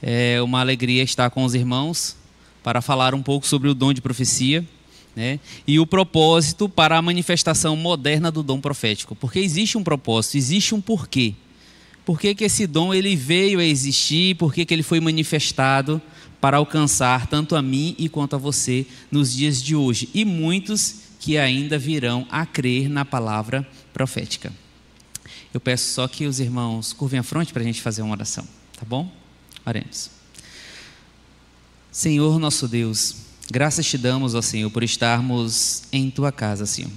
É uma alegria estar com os irmãos para falar um pouco sobre o dom de profecia, né? E o propósito para a manifestação moderna do dom profético. Porque existe um propósito, existe um porquê. Por que que esse dom ele veio a existir, por que que ele foi manifestado para alcançar tanto a mim e quanto a você nos dias de hoje. E muitos que ainda virão a crer na palavra profética. Eu peço só que os irmãos curvem a fronte para a gente fazer uma oração, tá bom? Oremos. Senhor nosso Deus, graças te damos, ó Senhor, por estarmos em tua casa, Senhor.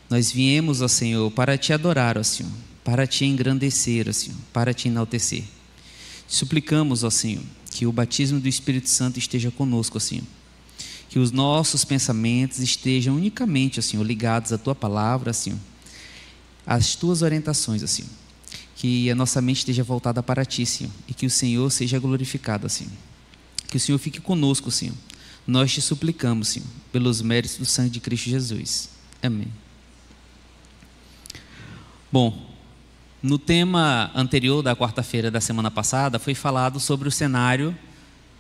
Nós viemos, ó Senhor, para te adorar, ó Senhor, para te engrandecer, ó Senhor, para te enaltecer. Suplicamos, ó Senhor, que o batismo do Espírito Santo esteja conosco, ó Senhor. Que os nossos pensamentos estejam unicamente, ó Senhor, ligados à tua palavra, ó Senhor, às tuas orientações, ó Senhor. Que a nossa mente esteja voltada para ti, Senhor, e que o Senhor seja glorificado, ó Senhor. Que o Senhor fique conosco, Senhor. Nós te suplicamos, Senhor, pelos méritos do sangue de Cristo Jesus. Amém. Bom, no tema anterior da quarta-feira da semana passada, foi falado sobre o cenário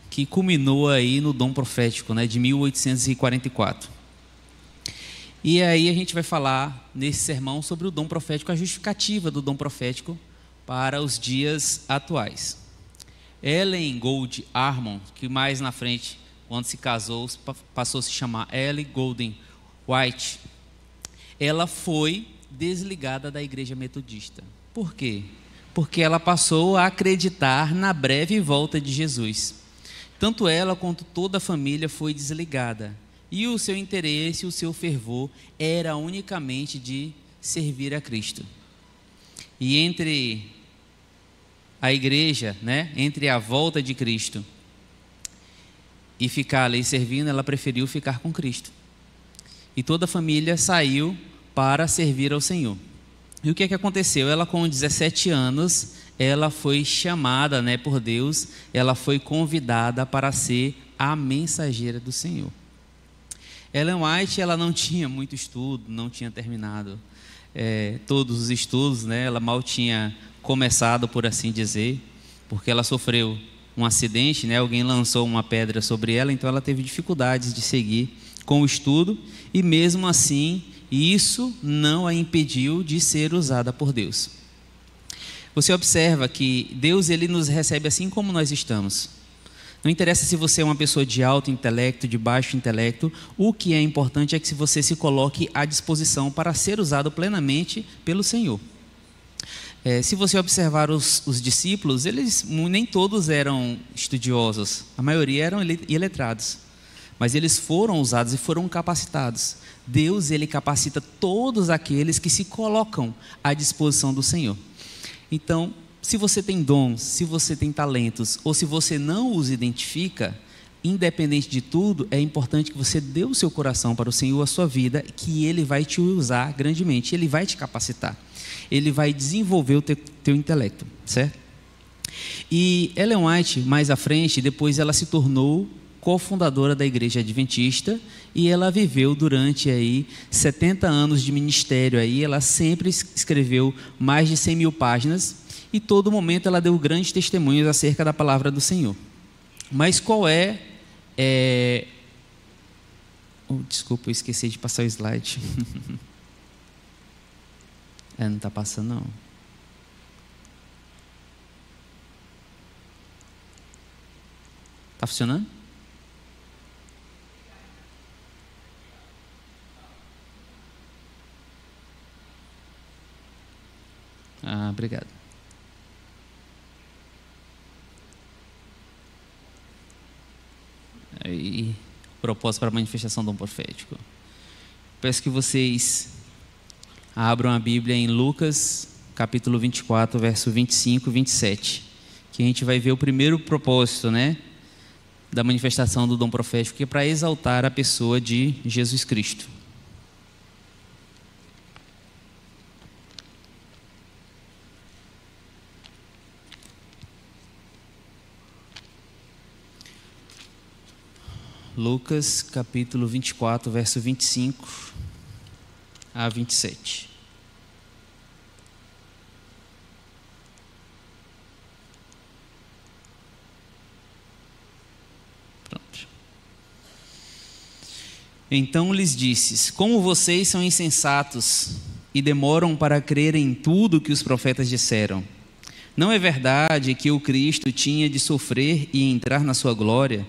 que culminou aí no dom profético, né, de 1844. E aí a gente vai falar nesse sermão sobre o dom profético, a justificativa do dom profético para os dias atuais. Ellen Gold Harmon, que mais na frente, quando se casou, passou a se chamar Ellen Golden White, ela foi desligada da igreja metodista. Por quê? Porque ela passou a acreditar na breve volta de Jesus. Tanto ela quanto toda a família foi desligada. E o seu interesse, o seu fervor era unicamente de servir a Cristo. E entre a igreja, né, entre a volta de Cristo e ficar ali servindo, ela preferiu ficar com Cristo. E toda a família saiu para servir ao Senhor. E o que é que aconteceu? Ela com 17 anos, ela foi chamada, né, por Deus, ela foi convidada para ser a mensageira do Senhor. Ellen White, ela não tinha muito estudo, não tinha terminado todos os estudos, né? Ela mal tinha começado, por assim dizer, porque ela sofreu um acidente, né? Alguém lançou uma pedra sobre ela, então ela teve dificuldades de seguir com o estudo, e mesmo assim, isso não a impediu de ser usada por Deus. Você observa que Deus, ele nos recebe assim como nós estamos. Não interessa se você é uma pessoa de alto intelecto, de baixo intelecto, o que é importante é que você se coloque à disposição para ser usado plenamente pelo Senhor. Se você observar os discípulos, eles nem todos eram estudiosos, a maioria eram iletrados, mas eles foram usados e foram capacitados. Deus, ele capacita todos aqueles que se colocam à disposição do Senhor. Então, se você tem dons, se você tem talentos, ou se você não os identifica, independente de tudo, é importante que você dê o seu coração para o Senhor, a sua vida, que Ele vai te usar grandemente, Ele vai te capacitar, Ele vai desenvolver o teu intelecto, certo? E Ellen White, mais à frente, depois ela se tornou cofundadora da Igreja Adventista, e ela viveu durante aí 70 anos de ministério, aí ela sempre escreveu mais de 100 mil páginas, e todo momento ela deu grandes testemunhos acerca da palavra do Senhor. Mas qual desculpa, eu esqueci de passar o slide. Não está passando não. Está funcionando? Obrigado. E propósito para a manifestação do dom profético. Peço que vocês abram a Bíblia em Lucas, capítulo 24, verso 25 e 27, que a gente vai ver o primeiro propósito, né, da manifestação do dom profético, que é para exaltar a pessoa de Jesus Cristo. Lucas, capítulo 24, verso 25 a 27. Então lhes disse: como vocês são insensatos e demoram para crer em tudo que os profetas disseram. Não é verdade que o Cristo tinha de sofrer e entrar na sua glória?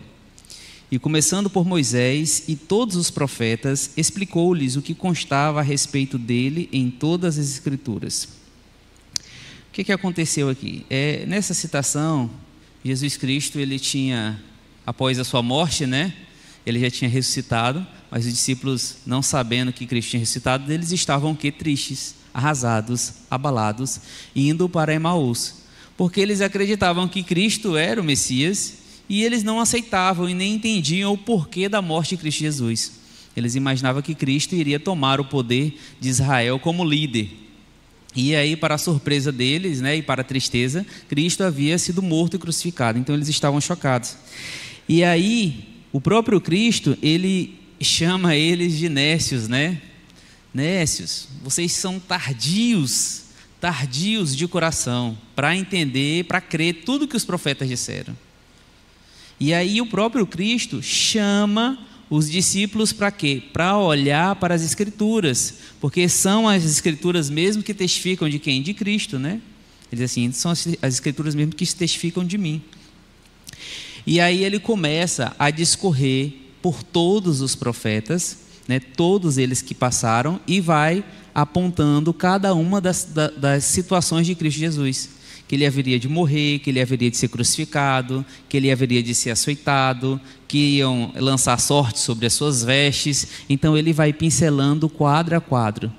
E começando por Moisés e todos os profetas, explicou-lhes o que constava a respeito dele em todas as Escrituras. O que aconteceu aqui? Nessa citação, Jesus Cristo, ele tinha, após a sua morte, né? Ele já tinha ressuscitado, mas os discípulos, não sabendo que Cristo tinha ressuscitado, eles estavam tristes, arrasados, abalados, indo para Emaús, porque eles acreditavam que Cristo era o Messias e eles não aceitavam e nem entendiam o porquê da morte de Cristo Jesus. Eles imaginavam que Cristo iria tomar o poder de Israel como líder. E aí, para a surpresa deles, né, e para a tristeza, Cristo havia sido morto e crucificado. Então eles estavam chocados. E aí, o próprio Cristo, ele chama eles de nécios, né? Nécios, vocês são tardios de coração, para entender, para crer tudo que os profetas disseram. E aí o próprio Cristo chama os discípulos para quê? Para olhar para as Escrituras, porque são as Escrituras mesmo que testificam de quem? De Cristo, né? Ele diz assim, são as Escrituras mesmo que testificam de mim. E aí ele começa a discorrer por todos os profetas, né, todos eles que passaram, e vai apontando cada uma das situações de Cristo Jesus. Que ele haveria de morrer, que ele haveria de ser crucificado, que ele haveria de ser açoitado, que iam lançar sorte sobre as suas vestes. Então ele vai pincelando quadro a quadro.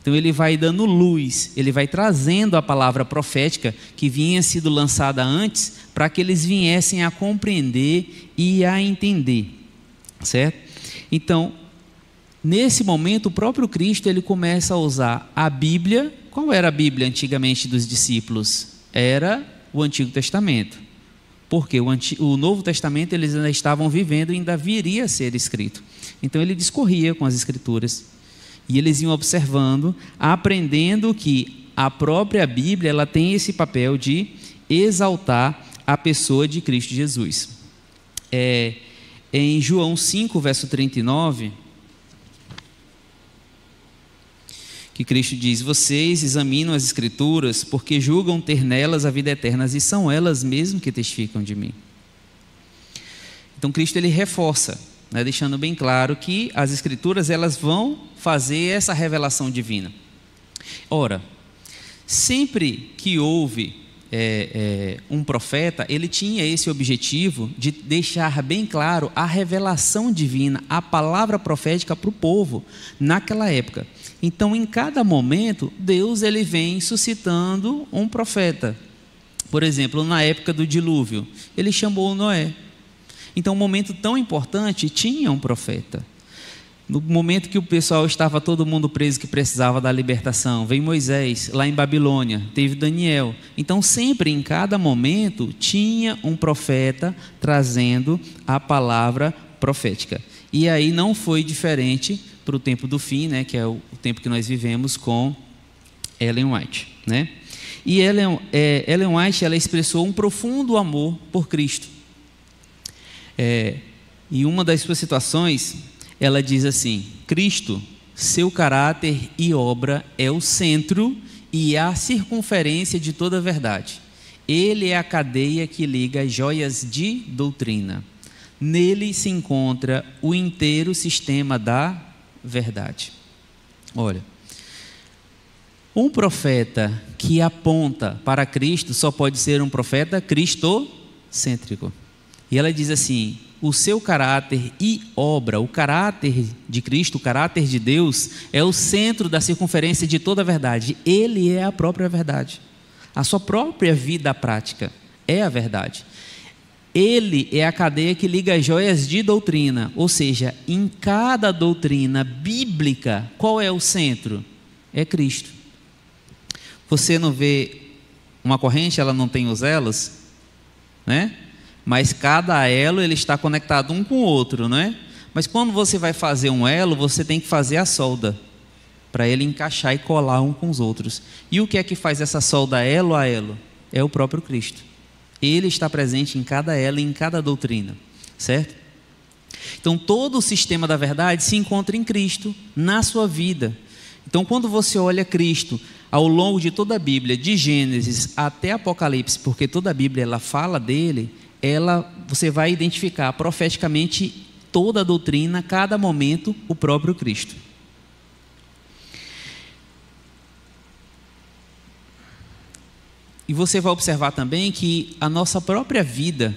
Então ele vai dando luz, ele vai trazendo a palavra profética que vinha sido lançada antes, para que eles viessem a compreender e a entender, certo? Então, nesse momento, o próprio Cristo ele começa a usar a Bíblia. Qual era a Bíblia antigamente dos discípulos? Era o Antigo Testamento, porque o Novo Testamento eles ainda estavam vivendo e ainda viria a ser escrito. Então ele discorria com as Escrituras e eles iam observando, aprendendo que a própria Bíblia ela tem esse papel de exaltar a pessoa de Cristo Jesus. Em João 5, verso 39, que Cristo diz: vocês examinam as Escrituras porque julgam ter nelas a vida eterna, e são elas mesmo que testificam de mim. Então Cristo ele reforça, né, deixando bem claro que as Escrituras elas vão fazer essa revelação divina. Ora, sempre que houve um profeta, ele tinha esse objetivo de deixar bem claro a revelação divina, a palavra profética para o povo naquela época. Então, em cada momento, Deus ele vem suscitando um profeta. Por exemplo, na época do dilúvio, ele chamou Noé. Então, um momento tão importante, tinha um profeta. No momento que o pessoal estava todo mundo preso, que precisava da libertação, veio Moisés, lá em Babilônia, teve Daniel. Então, sempre, em cada momento, tinha um profeta trazendo a palavra profética. E aí não foi diferente para o tempo do fim, né, que é o tempo que nós vivemos com Ellen White, né? E Ellen White ela expressou um profundo amor por Cristo. Em uma das suas situações, ela diz assim: Cristo, seu caráter e obra é o centro e a circunferência de toda a verdade. Ele é a cadeia que liga as joias de doutrina. Nele se encontra o inteiro sistema da verdade. Olha, um profeta que aponta para Cristo só pode ser um profeta cristocêntrico. E ela diz assim: o seu caráter e obra, o caráter de Cristo, o caráter de Deus, é o centro da circunferência de toda a verdade. Ele é a própria verdade. A sua própria vida prática é a verdade. Ele é a cadeia que liga as joias de doutrina, ou seja, em cada doutrina bíblica, qual é o centro? É Cristo. Você não vê uma corrente, ela não tem os elos, né? Mas cada elo ele está conectado um com o outro, não é? Mas quando você vai fazer um elo, você tem que fazer a solda, para ele encaixar e colar um com os outros. E o que é que faz essa solda elo a elo? É o próprio Cristo. Ele está presente em cada elo e em cada doutrina, certo? Então, todo o sistema da verdade se encontra em Cristo, na sua vida. Então, quando você olha Cristo ao longo de toda a Bíblia, de Gênesis até Apocalipse, porque toda a Bíblia ela fala dele, você vai identificar profeticamente toda a doutrina, cada momento, o próprio Cristo. E você vai observar também que a nossa própria vida,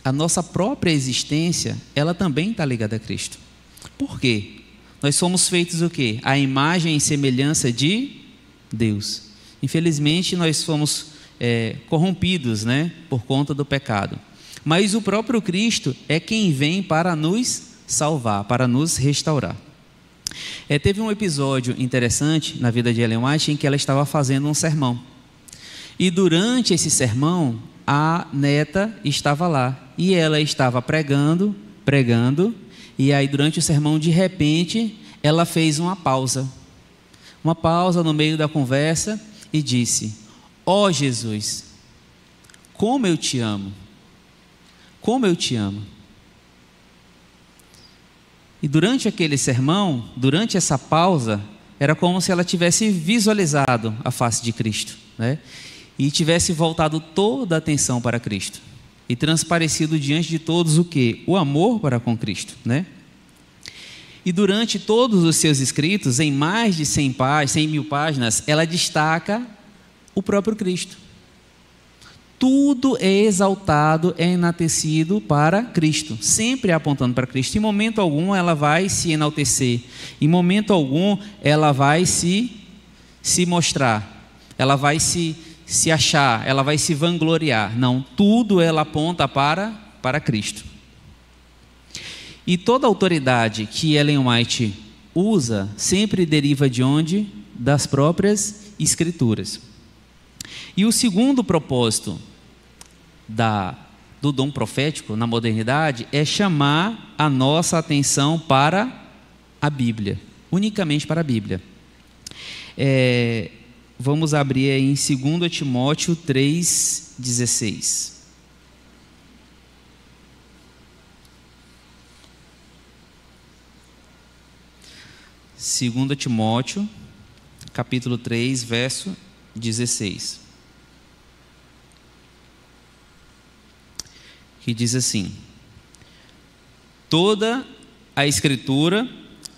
a nossa própria existência, ela também está ligada a Cristo. Por quê? Nós somos feitos o quê? A imagem e semelhança de Deus. Infelizmente, nós fomos corrompidos, né, por conta do pecado. Mas o próprio Cristo é quem vem para nos salvar, para nos restaurar. Teve um episódio interessante na vida de Ellen White em que ela estava fazendo um sermão. E durante esse sermão, a neta estava lá. E ela estava pregando, e aí durante o sermão, de repente, ela fez uma pausa no meio da conversa e disse: ó Jesus, como eu te amo, como eu te amo. E durante aquele sermão, durante essa pausa, era como se ela tivesse visualizado a face de Cristo, né? E tivesse voltado toda a atenção para Cristo e transparecido diante de todos o quê? O amor para com Cristo, né? E durante todos os seus escritos, em mais de 100 mil páginas, ela destaca o próprio Cristo. Tudo é exaltado, é enaltecido para Cristo, sempre apontando para Cristo. Em momento algum ela vai se enaltecer, em momento algum ela vai se mostrar, ela vai se achar, ela vai se vangloriar. Não, tudo ela aponta para Cristo. E toda autoridade que Ellen White usa sempre deriva de onde? Das próprias Escrituras. E o segundo propósito do dom profético na modernidade é chamar a nossa atenção para a Bíblia, unicamente para a Bíblia. Vamos abrir aí em 2 Timóteo 3,16. Segunda Timóteo, capítulo 3, verso 16. Que diz assim: toda a Escritura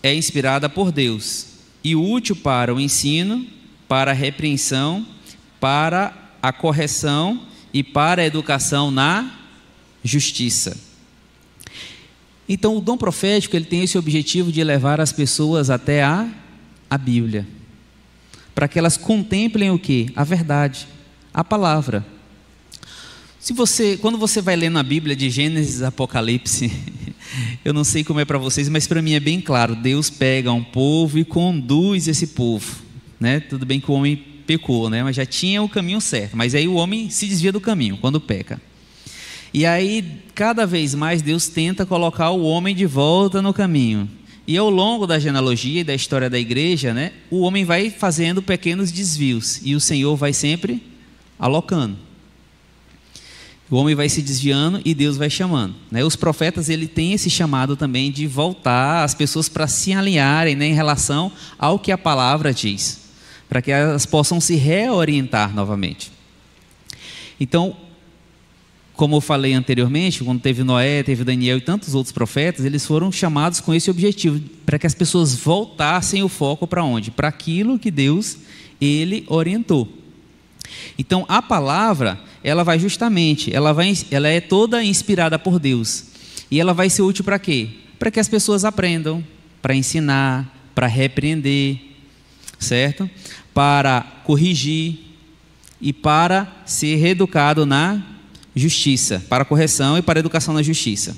é inspirada por Deus e útil para o ensino, para a repreensão, para a correção e para a educação na justiça. Então, o dom profético ele tem esse objetivo de levar as pessoas até a Bíblia, para que elas contemplem o quê? A verdade, a palavra. Quando você vai lendo a Bíblia de Gênesis a Apocalipse, eu não sei como é para vocês, mas para mim é bem claro, Deus pega um povo e conduz esse povo, né? Tudo bem que o homem pecou, né? Mas já tinha o caminho certo, mas aí o homem se desvia do caminho quando peca. E aí, cada vez mais, Deus tenta colocar o homem de volta no caminho. E ao longo da genealogia e da história da igreja, né, o homem vai fazendo pequenos desvios, e o Senhor vai sempre alocando. O homem vai se desviando e Deus vai chamando, né? Os profetas ele tem esse chamado também de voltar as pessoas para se alinharem, né, em relação ao que a palavra diz, para que elas possam se reorientar novamente. Então, como eu falei anteriormente, quando teve Noé, teve Daniel e tantos outros profetas, eles foram chamados com esse objetivo, para que as pessoas voltassem o foco para onde? Para aquilo que Deus ele orientou. Então, a palavra, ela é toda inspirada por Deus. E ela vai ser útil para quê? Para que as pessoas aprendam, para ensinar, para repreender, certo? Para corrigir e para ser reeducado na justiça, para a correção e para a educação na justiça.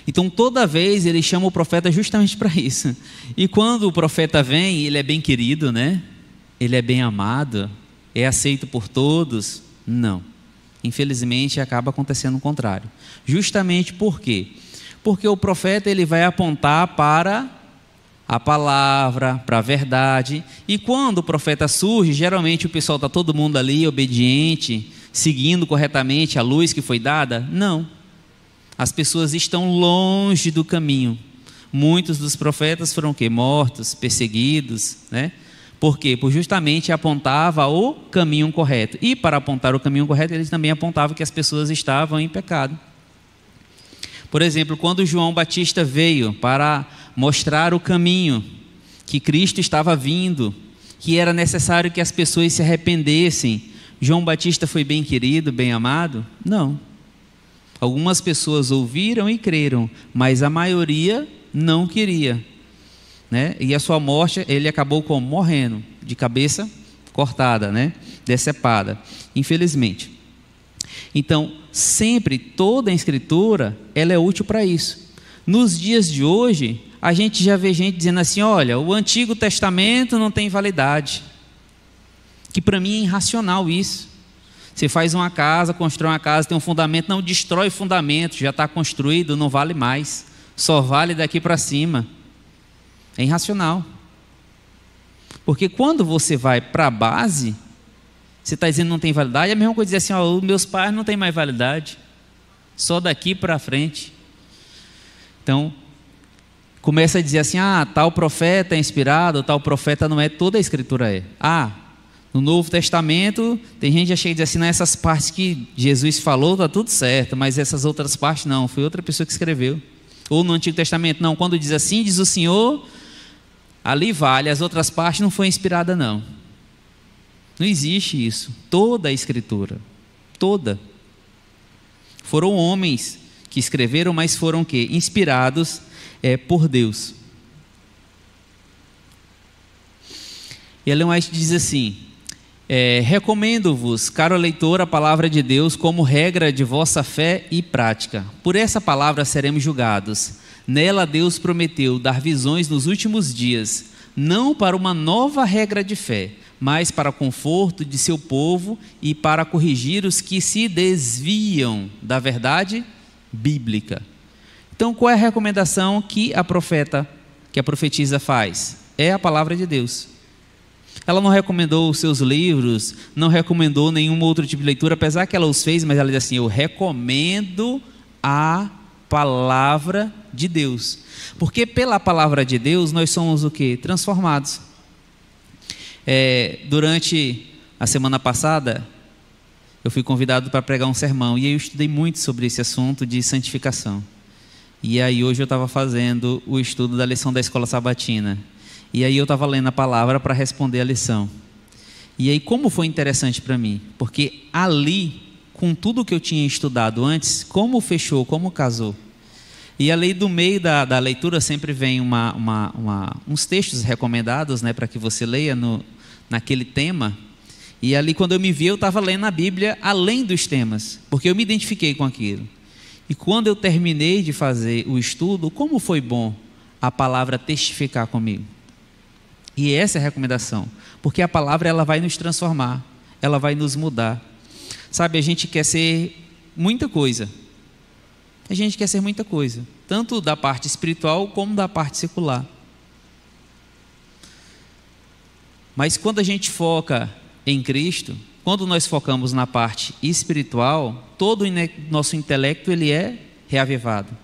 Então, toda vez ele chama o profeta justamente para isso. E quando o profeta vem, ele é bem querido, né? Ele é bem amado, é aceito por todos? Não. Infelizmente, acaba acontecendo o contrário. Justamente por quê? Porque o profeta ele vai apontar para a palavra, para a verdade. E quando o profeta surge, geralmente o pessoal está todo mundo ali, obediente, seguindo corretamente a luz que foi dada? Não. As pessoas estão longe do caminho. Muitos dos profetas foram o quê? Mortos, perseguidos, né? Por quê? Por justamente apontava o caminho correto. E para apontar o caminho correto, eles também apontavam que as pessoas estavam em pecado. Por exemplo, quando João Batista veio para mostrar o caminho, que Cristo estava vindo, que era necessário que as pessoas se arrependessem, João Batista foi bem querido, bem amado? Não. Algumas pessoas ouviram e creram, mas a maioria não queria, né? E a sua morte, ele acabou como? Morrendo, de cabeça cortada, né? Decepada, infelizmente. Então, sempre, toda a Escritura, ela é útil para isso. Nos dias de hoje, a gente já vê gente dizendo assim, olha, o Antigo Testamento não tem validade. Que para mim é irracional isso. Você faz uma casa, constrói uma casa, tem um fundamento, não destrói o fundamento, já está construído, não vale mais. Só vale daqui para cima. É irracional. Porque quando você vai para a base, você está dizendo que não tem validade, é a mesma coisa dizer assim, ó, meus pais não têm mais validade. Só daqui para frente. Então, começa a dizer assim, tal profeta é inspirado, tal profeta não é, toda a Escritura é. No Novo Testamento, tem gente que já chega e diz assim, nessas partes que Jesus falou, está tudo certo, mas essas outras partes não, foi outra pessoa que escreveu. Ou no Antigo Testamento, não, quando diz assim, diz o Senhor, ali vale, as outras partes não foi inspirada não. Não existe isso. Toda a Escritura, toda. Foram homens que escreveram, mas foram o quê? Inspirados por Deus. E Ellen White diz assim, recomendo-vos, caro leitor, a palavra de Deus como regra de vossa fé e prática. Por essa palavra seremos julgados. Nela Deus prometeu dar visões nos últimos dias, não para uma nova regra de fé, mas para o conforto de seu povo e para corrigir os que se desviam da verdade bíblica. Então, qual é a recomendação que a profetisa faz? É a palavra de Deus. Ela não recomendou os seus livros, não recomendou nenhum outro tipo de leitura, apesar que ela os fez, mas ela diz assim, eu recomendo a palavra de Deus. Porque pela palavra de Deus nós somos o quê? Transformados. Durante a semana passada, eu fui convidado para pregar um sermão, e aí eu estudei muito sobre esse assunto de santificação. E aí hoje eu estava fazendo o estudo da lição da escola sabatina. E aí eu estava lendo a palavra para responder a lição. E aí como foi interessante para mim? Porque ali, com tudo que eu tinha estudado antes, como fechou, como casou. E ali do meio da leitura sempre vem uns textos recomendados, né, para que você leia naquele tema. E ali quando eu me vi, eu estava lendo a Bíblia além dos temas, porque eu me identifiquei com aquilo. E quando eu terminei de fazer o estudo, como foi bom a palavra testificar comigo. E essa é a recomendação, porque a palavra ela vai nos transformar, ela vai nos mudar. Sabe, a gente quer ser muita coisa. A gente quer ser muita coisa, tanto da parte espiritual como da parte secular. Mas quando a gente foca em Cristo, quando nós focamos na parte espiritual, todo o nosso intelecto ele é reavivado.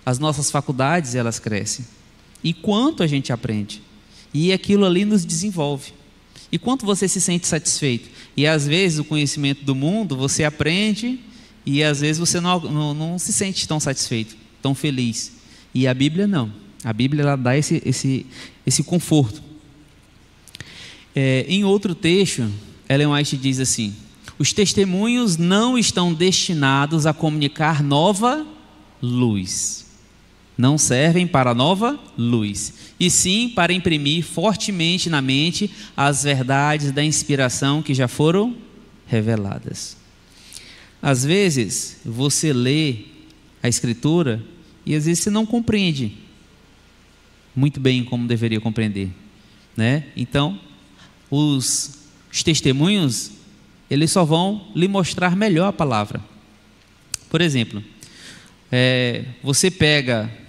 As nossas faculdades elas crescem. E quanto a gente aprende? E aquilo ali nos desenvolve. E quanto você se sente satisfeito? E às vezes o conhecimento do mundo você aprende e às vezes você não se sente tão satisfeito, tão feliz. E a Bíblia não. A Bíblia ela dá esse conforto. Em outro texto, Ellen White diz assim: os testemunhos não estão destinados a comunicar nova luz. Não servem para nova luz, e sim para imprimir fortemente na mente as verdades da inspiração que já foram reveladas. Às vezes, você lê a Escritura e às vezes você não compreende muito bem como deveria compreender, né? Então, os testemunhos, eles só vão lhe mostrar melhor a palavra. Por exemplo, você pega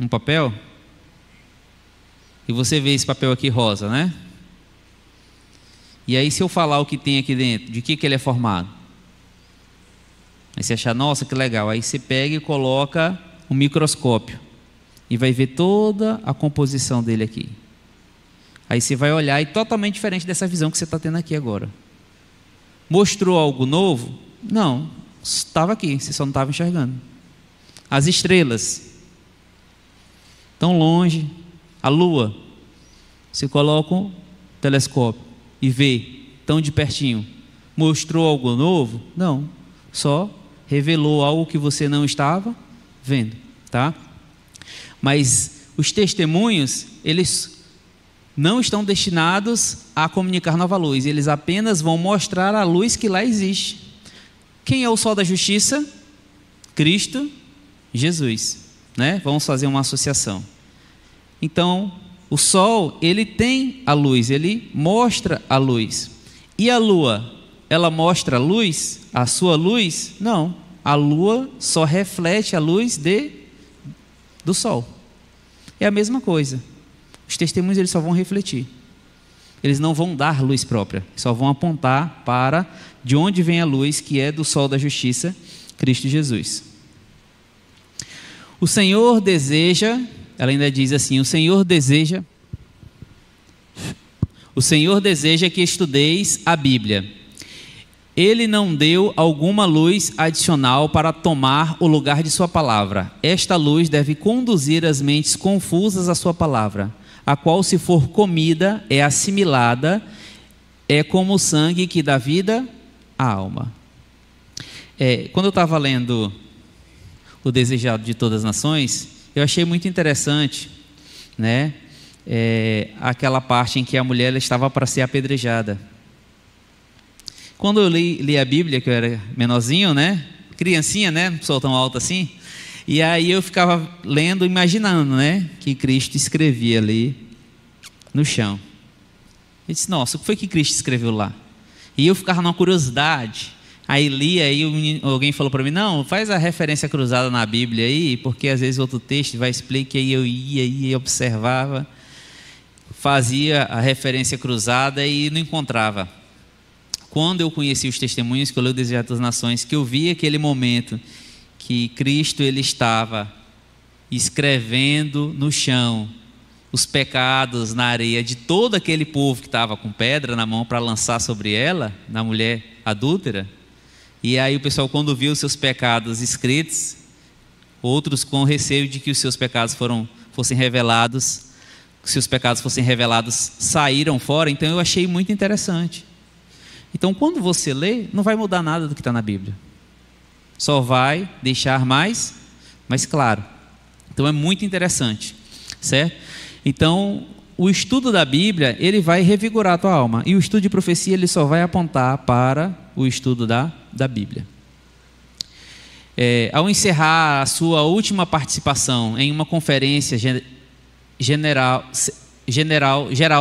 um papel e você vê esse papel aqui rosa, né? E aí se eu falar o que tem aqui dentro, de que ele é formado? Aí você achar, nossa, que legal. Aí você pega e coloca um microscópio e vai ver toda a composição dele aqui. Aí você vai olhar e totalmente diferente dessa visão que você está tendo aqui agora. Mostrou algo novo? Não, estava aqui, você só não estava enxergando. As estrelas, tão longe, a lua, você coloca um telescópio e vê, tão de pertinho. Mostrou algo novo? Não, só revelou algo que você não estava vendo, tá? Mas os testemunhos, eles não estão destinados a comunicar nova luz, eles apenas vão mostrar a luz que lá existe. Quem é o sol da justiça? Cristo Jesus, né? Vamos fazer uma associação. Então, o sol, ele tem a luz, ele mostra a luz. E a lua, ela mostra a luz, a sua luz? Não, a lua só reflete a luz do sol. É a mesma coisa. Os testemunhos, eles só vão refletir. Eles não vão dar luz própria, só vão apontar para de onde vem a luz, que é do sol da justiça, Cristo Jesus. O Senhor deseja, ela ainda diz assim, o Senhor deseja que estudeis a Bíblia. Ele não deu alguma luz adicional para tomar o lugar de sua palavra. Esta luz deve conduzir as mentes confusas à sua palavra, a qual, se for comida, é assimilada, é como o sangue que dá vida à alma. Quando eu estava lendo O Desejado de Todas as Nações, eu achei muito interessante, né? Aquela parte em que a mulher estava para ser apedrejada. Quando eu li a Bíblia, que eu era menorzinho, né? Criancinha, né? Não sou tão alto assim. E aí eu ficava lendo, imaginando, né? Que Cristo escrevia ali no chão. Eu disse, nossa, o que foi que Cristo escreveu lá? E eu ficava numa curiosidade. Aí lia, aí alguém falou para mim, não, faz a referência cruzada na Bíblia aí, porque às vezes outro texto vai explicar, aí eu ia e observava, fazia a referência cruzada e não encontrava. Quando eu conheci os testemunhos, que eu li o Desejado das Nações, que eu vi aquele momento que Cristo, ele estava escrevendo no chão os pecados na areia de todo aquele povo que estava com pedra na mão para lançar sobre ela, na mulher adúltera. E aí o pessoal, quando viu os seus pecados escritos, outros com receio de que os seus pecados fossem revelados, saíram fora. Então eu achei muito interessante. Então quando você lê, não vai mudar nada do que está na Bíblia, só vai deixar mais claro. Então é muito interessante, certo? Então o estudo da Bíblia, ele vai revigorar a tua alma, e o estudo de profecia, ele só vai apontar para o estudo da Bíblia. Ao encerrar a sua última participação em uma conferência geral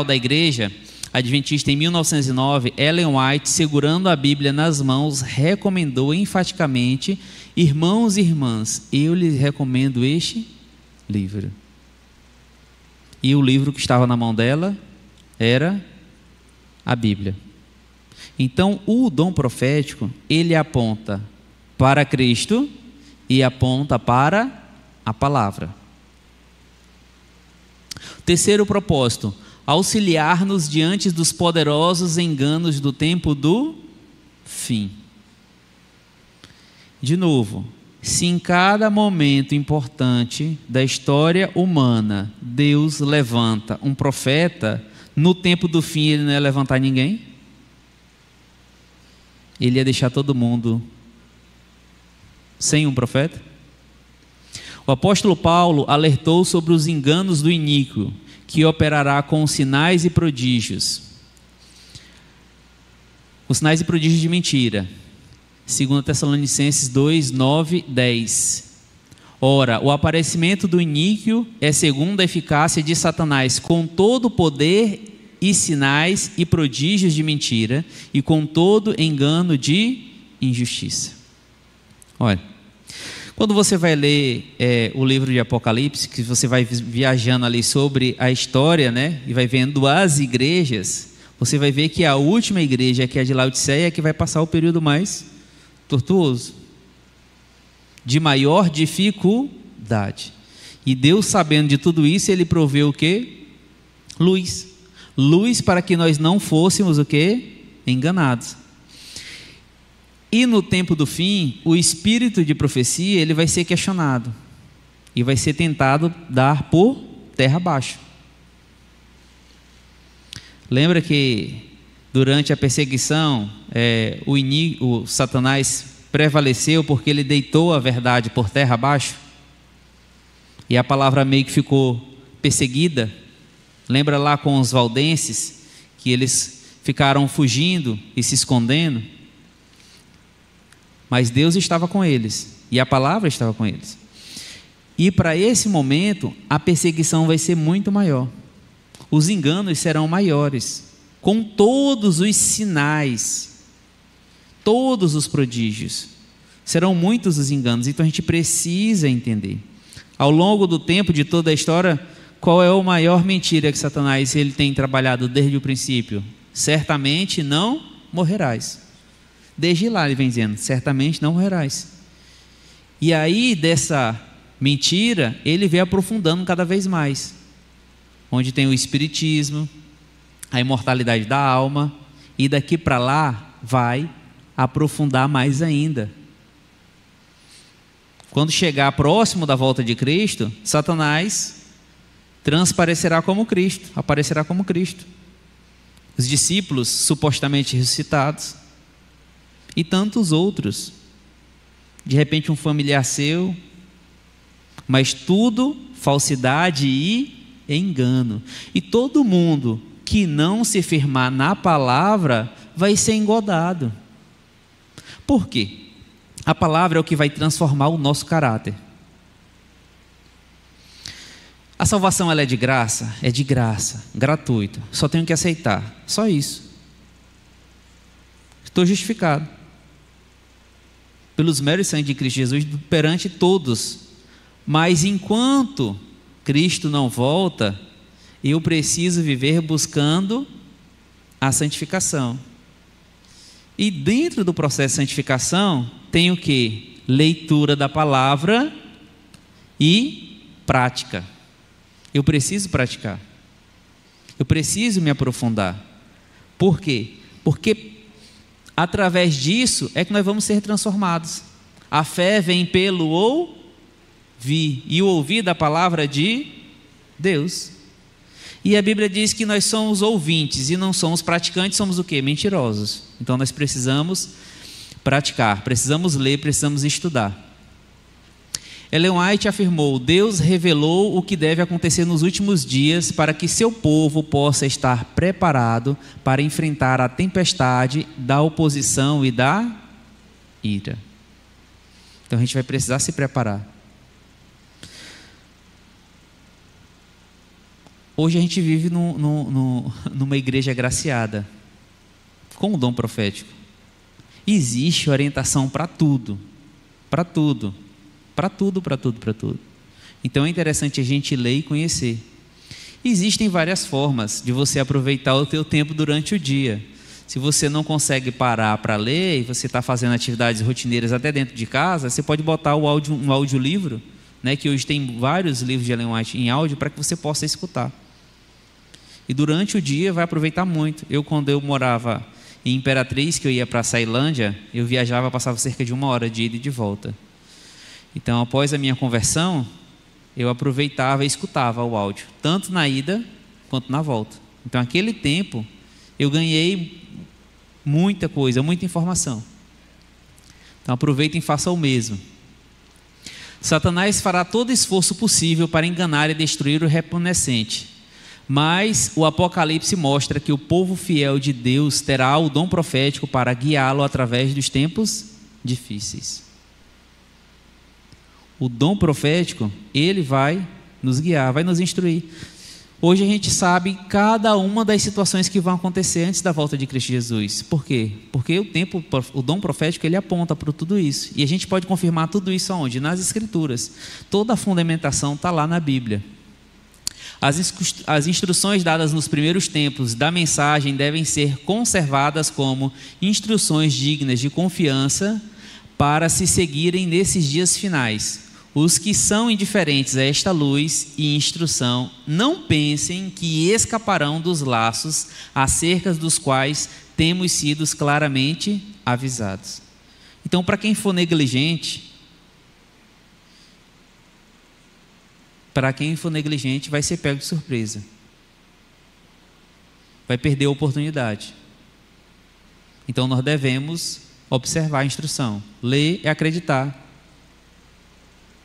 da igreja adventista em 1909, Ellen White, segurando a Bíblia nas mãos, recomendou enfaticamente: irmãos e irmãs, eu lhes recomendo este livro. E o livro que estava na mão dela era a Bíblia. Então, o dom profético, ele aponta para Cristo e aponta para a palavra. Terceiro propósito: auxiliar-nos diante dos poderosos enganos do tempo do fim. De novo, se em cada momento importante da história humana Deus levanta um profeta, no tempo do fim ele não ia levantar ninguém? Ele ia deixar todo mundo sem um profeta? O apóstolo Paulo alertou sobre os enganos do iníquo, que operará com sinais e prodígios. Os sinais e prodígios de mentira. 2 Tessalonicenses 2, 9, 10. Ora, o aparecimento do iníquo é segundo a eficácia de Satanás, com todo o poder e sinais e prodígios de mentira, e com todo engano de injustiça. Olha, quando você vai ler o livro de Apocalipse, que você vai viajando ali sobre a história, né, e vai vendo as igrejas, você vai ver que a última igreja, que é a de Laodiceia, é que vai passar o período mais tortuoso. de maior dificuldade. E Deus, sabendo de tudo isso, Ele proveu o quê? Luz. Luz para que nós não fôssemos o quê? Enganados. E no tempo do fim, o espírito de profecia, ele vai ser questionado. E vai ser tentado dar por terra abaixo. Lembra que durante a perseguição, o Satanás prevaleceu porque ele deitou a verdade por terra abaixo? E a palavra meio que ficou perseguida. Lembra lá com os valdenses, que eles ficaram fugindo e se escondendo? Mas Deus estava com eles, e a palavra estava com eles. E para esse momento, a perseguição vai ser muito maior. Os enganos serão maiores, com todos os sinais, todos os prodígios. Serão muitos os enganos, então a gente precisa entender. Ao longo do tempo, de toda a história, qual é a maior mentira que Satanás ele tem trabalhado desde o princípio? Certamente não morrerás. Desde lá ele vem dizendo, certamente não morrerás. E aí dessa mentira, ele vem aprofundando cada vez mais. Onde tem o espiritismo, a imortalidade da alma, e daqui para lá vai aprofundar mais ainda. Quando chegar próximo da volta de Cristo, Satanás transparecerá como Cristo, aparecerá como Cristo. Os discípulos supostamente ressuscitados, e tantos outros. De repente um familiar seu, mas tudo falsidade e engano. E todo mundo que não se firmar na palavra vai ser engodado. Por quê? A palavra é o que vai transformar o nosso caráter. A salvação ela é de graça? É de graça, gratuita. Só tenho que aceitar, só isso. Estou justificado pelos méritos e sangue de Cristo Jesus perante todos. Mas enquanto Cristo não volta, eu preciso viver buscando a santificação. E dentro do processo de santificação, tem o quê? Leitura da palavra e prática. Eu preciso praticar. Eu preciso me aprofundar. Por quê? Porque através disso é que nós vamos ser transformados. A fé vem pelo ouvir, e o ouvir da palavra de Deus. E a Bíblia diz que nós somos ouvintes e não somos praticantes, somos o quê? Mentirosos. Então nós precisamos praticar, precisamos ler, precisamos estudar. Ellen White afirmou: Deus revelou o que deve acontecer nos últimos dias para que seu povo possa estar preparado para enfrentar a tempestade da oposição e da ira. Então a gente vai precisar se preparar. Hoje a gente vive numa igreja agraciada, com o dom profético. Existe orientação para tudo, para tudo. Para tudo. Então é interessante a gente ler e conhecer. Existem várias formas de você aproveitar o teu tempo durante o dia. Se você não consegue parar para ler e você está fazendo atividades rotineiras até dentro de casa, você pode botar um audiolivro, né, que hoje tem vários livros de Ellen White em áudio para que você possa escutar. E durante o dia vai aproveitar muito. Quando eu morava em Imperatriz, que eu ia para a Ceilândia, eu viajava, passava cerca de 1 hora de ida e de volta. Então, após a minha conversão, eu aproveitava e escutava o áudio, tanto na ida quanto na volta. Então, naquele tempo, eu ganhei muita coisa, muita informação. Então, aproveitem e façam o mesmo. Satanás fará todo esforço possível para enganar e destruir o remanescente. Mas o Apocalipse mostra que o povo fiel de Deus terá o dom profético para guiá-lo através dos tempos difíceis. O dom profético, ele vai nos guiar, vai nos instruir. Hoje a gente sabe cada uma das situações que vão acontecer antes da volta de Cristo Jesus. Por quê? Porque o dom profético, ele aponta para tudo isso. E a gente pode confirmar tudo isso aonde? Nas Escrituras. Toda a fundamentação está lá na Bíblia. As instruções dadas nos primeiros tempos da mensagem devem ser conservadas como instruções dignas de confiança para se seguirem nesses dias finais. Os que são indiferentes a esta luz e instrução, não pensem que escaparão dos laços acerca dos quais temos sido claramente avisados. Então, para quem for negligente, vai ser pego de surpresa. Vai perder a oportunidade. Então, nós devemos observar a instrução. Ler é acreditar.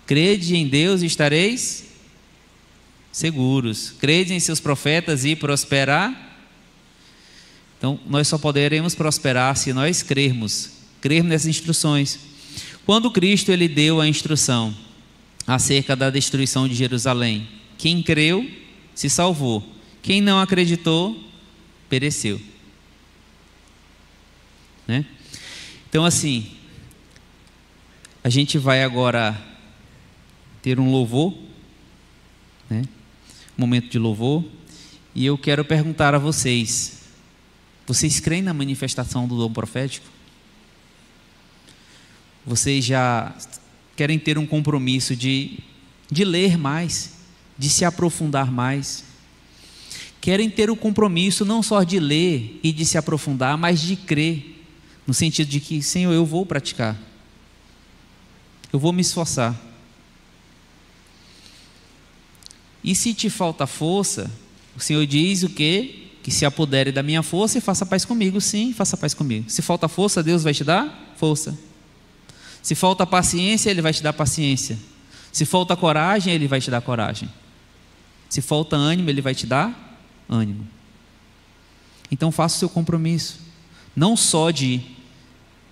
Crede em Deus e estareis seguros. Crede em seus profetas e prosperar. Então, nós só poderemos prosperar se nós crermos nessas instruções. Quando Cristo ele deu a instrução acerca da destruição de Jerusalém, quem creu se salvou. Quem não acreditou, pereceu. Né? Então, assim, a gente vai agora ter um louvor, né? Um momento de louvor, e eu quero perguntar a vocês: vocês creem na manifestação do dom profético? Vocês já querem ter um compromisso de ler mais, de se aprofundar mais? Querem ter o compromisso não só de ler e de se aprofundar, mas de crer, no sentido de que, Senhor, eu vou praticar, eu vou me esforçar. E se te falta força, o Senhor diz o quê? Que se apodere da minha força e faça paz comigo. Sim, faça paz comigo. Se falta força, Deus vai te dar força. Se falta paciência, Ele vai te dar paciência. Se falta coragem, Ele vai te dar coragem. Se falta ânimo, Ele vai te dar ânimo. Então faça o seu compromisso. Não só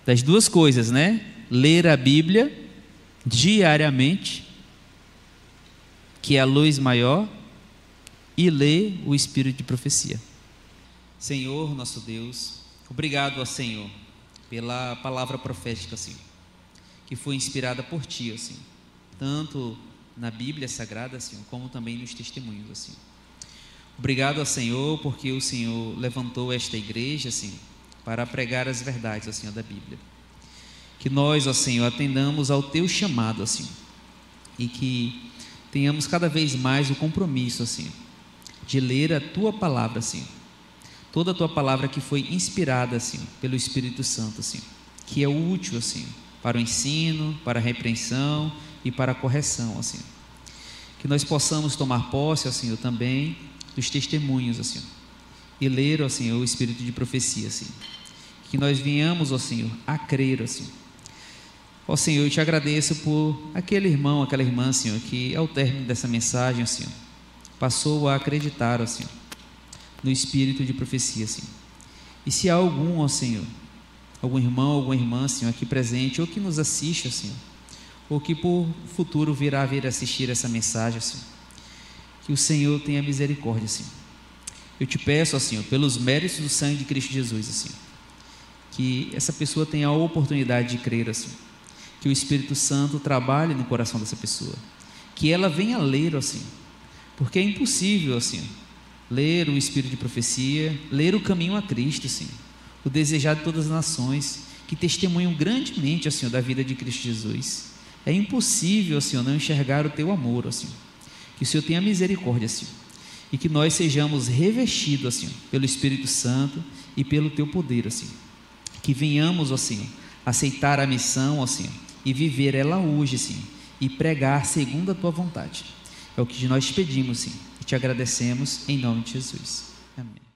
das duas coisas, né? Ler a Bíblia diariamente, que é a luz maior, e ler o Espírito de profecia. Senhor, nosso Deus, obrigado ao Senhor pela palavra profética, Senhor, que foi inspirada por Ti, assim, tanto na Bíblia Sagrada, Senhor, como também nos testemunhos, assim. Obrigado ao Senhor, porque o Senhor levantou esta igreja, assim, para pregar as verdades, assim, da Bíblia. Que nós, ó Senhor, atendamos ao Teu chamado, assim, e que tenhamos cada vez mais o compromisso, assim, de ler a Tua palavra, assim, toda a Tua palavra que foi inspirada, assim, pelo Espírito Santo, assim, que é útil, assim, para o ensino, para a repreensão e para a correção, assim. Que nós possamos tomar posse, ó Senhor, também dos testemunhos, ó Senhor, e ler, ó Senhor, o Espírito de profecia, assim. Que nós venhamos, ó Senhor, a crer, ó Senhor. Ó Senhor, eu te agradeço por aquele irmão, aquela irmã, Senhor, que ao término dessa mensagem, ó Senhor, passou a acreditar, ó Senhor, no Espírito de profecia, Senhor. E se há algum, ó Senhor, algum irmão, alguma irmã, Senhor, aqui presente, ou que nos assista, Senhor, ou que por futuro virá vir assistir essa mensagem, Senhor, que o Senhor tenha misericórdia, Senhor. Eu te peço, ó Senhor, pelos méritos do sangue de Cristo Jesus, ó Senhor, que essa pessoa tenha a oportunidade de crer, ó Senhor, que o Espírito Santo trabalhe no coração dessa pessoa, que ela venha ler, ó Senhor, porque é impossível, ó Senhor, ler o Espírito de profecia, ler o caminho a Cristo, Senhor, o desejado de todas as nações, que testemunham grandemente, ó Senhor, da vida de Cristo Jesus. É impossível, ó Senhor, não enxergar o Teu amor, ó Senhor. Que o Senhor tenha misericórdia, Senhor, e que nós sejamos revestidos, ó Senhor, pelo Espírito Santo e pelo Teu poder, ó Senhor. Que venhamos, ó Senhor, aceitar a missão, ó Senhor, e viver ela hoje, Senhor, e pregar segundo a Tua vontade. É o que nós te pedimos, Senhor, e te agradecemos em nome de Jesus. Amém.